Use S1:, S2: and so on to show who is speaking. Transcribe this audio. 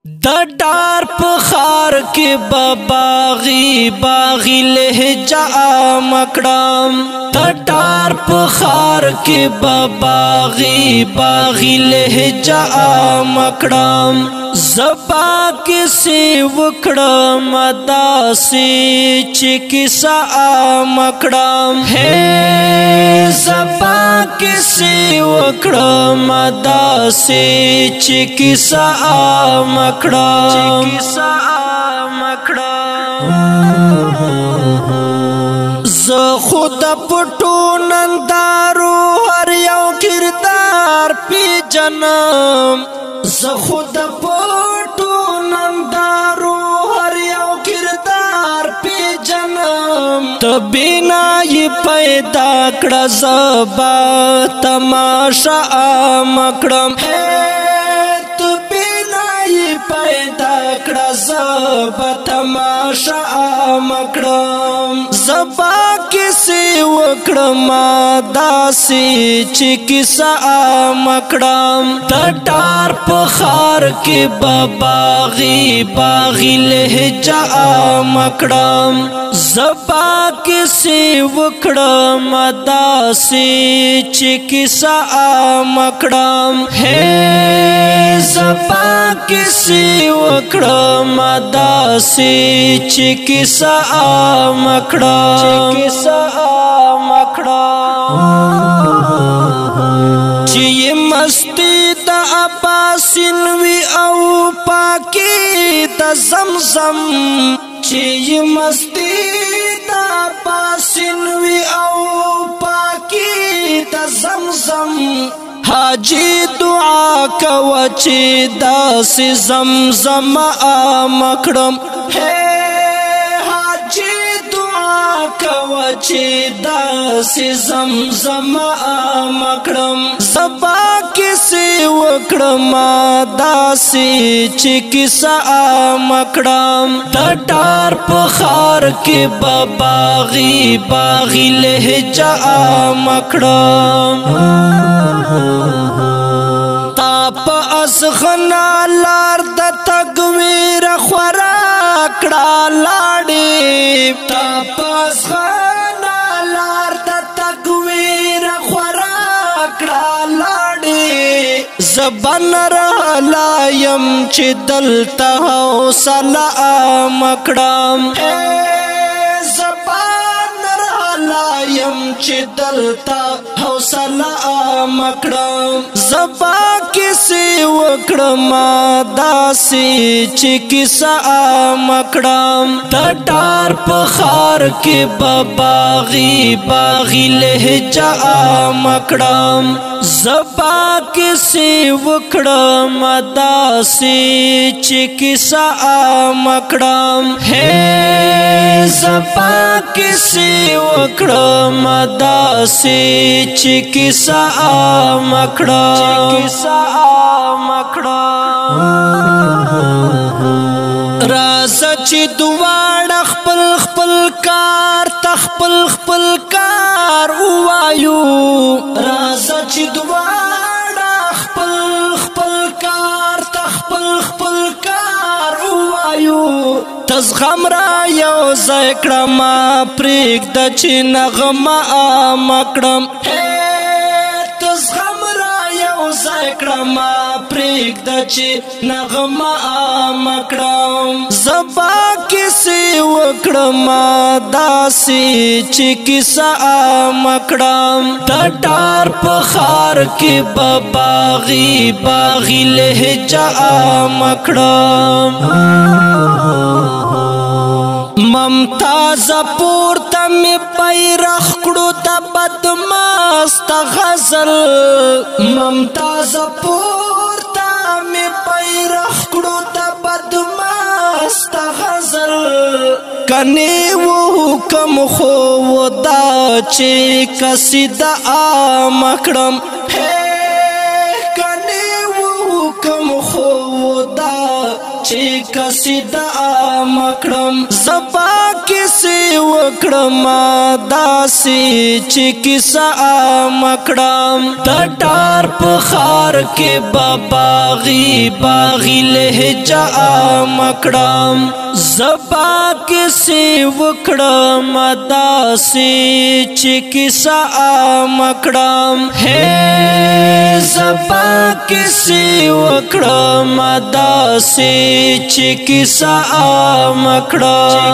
S1: د ډار په خار کې باغی باغی لهجه مکړم د ډار په خار کې باغی باغی لهجه مکړم زبا کې سی وکړم داسې چې کیسه مکړم هې زبا کې سی وکړم داسې چې کیسه مکړم زه خود پټو نندارو هر یو کردار پیجنم زه خود پټو نندارو هر یو کردار پیجنم تبینا یې پیدا کړه زبا تماشا مکړم پیدا کړه زبا تماشا مکړم زبا کیسې وکړم داسې چې کیسه مکړم د ډار په خار کې باغی باغی لهجه مکړم زبا کیسې وکړم داسې چې کیسه مکړم هې زبا کیسې وکړم داسې چې کیسه مکړم چې مستی د عباسین وی او پاکی د زمزم چې مستی د عباسین وی او پاکی د زمزم حاجی دعا کوه چې داسې زمزم مکړم حاجی دعا کوه چې داسې زمزم مکړم زبا کیسې وکړم داسې چې کیسه مکړم د ډار په خار کې باغی باغی لهجه مکړم تا په اسخنا لار د تګویر خوراک لاړې تا په اسخنا لار د تګویر خوراک لاړې زبان رالایم چې دلته حوصله مکړم یم چې دلته حوصله مکړم زبا کیسې وکړم داسې چې کیسه مکړم د ډار په خار کې باغی باغی لهجه مکړم زبا کیسې وکړم داسې چې کیسه مکړم هې زبا کیسې وکړم داسې چې کیسه مکړم راځه چې دواړه خپل خپل کار تخپل خپل کار ووایو راځه چې دواړه خپل خپل کار تخپل خپل کار ووایو تزغم را یو ځای کړم پرېږده چې نغمه مکړم تزغم را یو ځای کړم پرېږده چې نغمه مکړم زبا کیسې وکړم داسې چې کیسه مکړم د ډار په خار کې باغی باغی لهجه مکړم ممتاز پورته می بیرغ کړو د بدمست غزل ممتاز پورته می بیرغ کړو د بدمست غزل کني وو حکم خو ودا چې قصیده مکړم کني وو حکم خو ودا چې قصیده مکړم زبا کیسې وکړم داسې چې کیسه مکړم د ډار په ښار کې باغي باغي لهجه مکړم زبا کیسې وکړم داسې چې کیسه مکړم ہے زبا کیسې وکړم داسې چې کیسه مکړم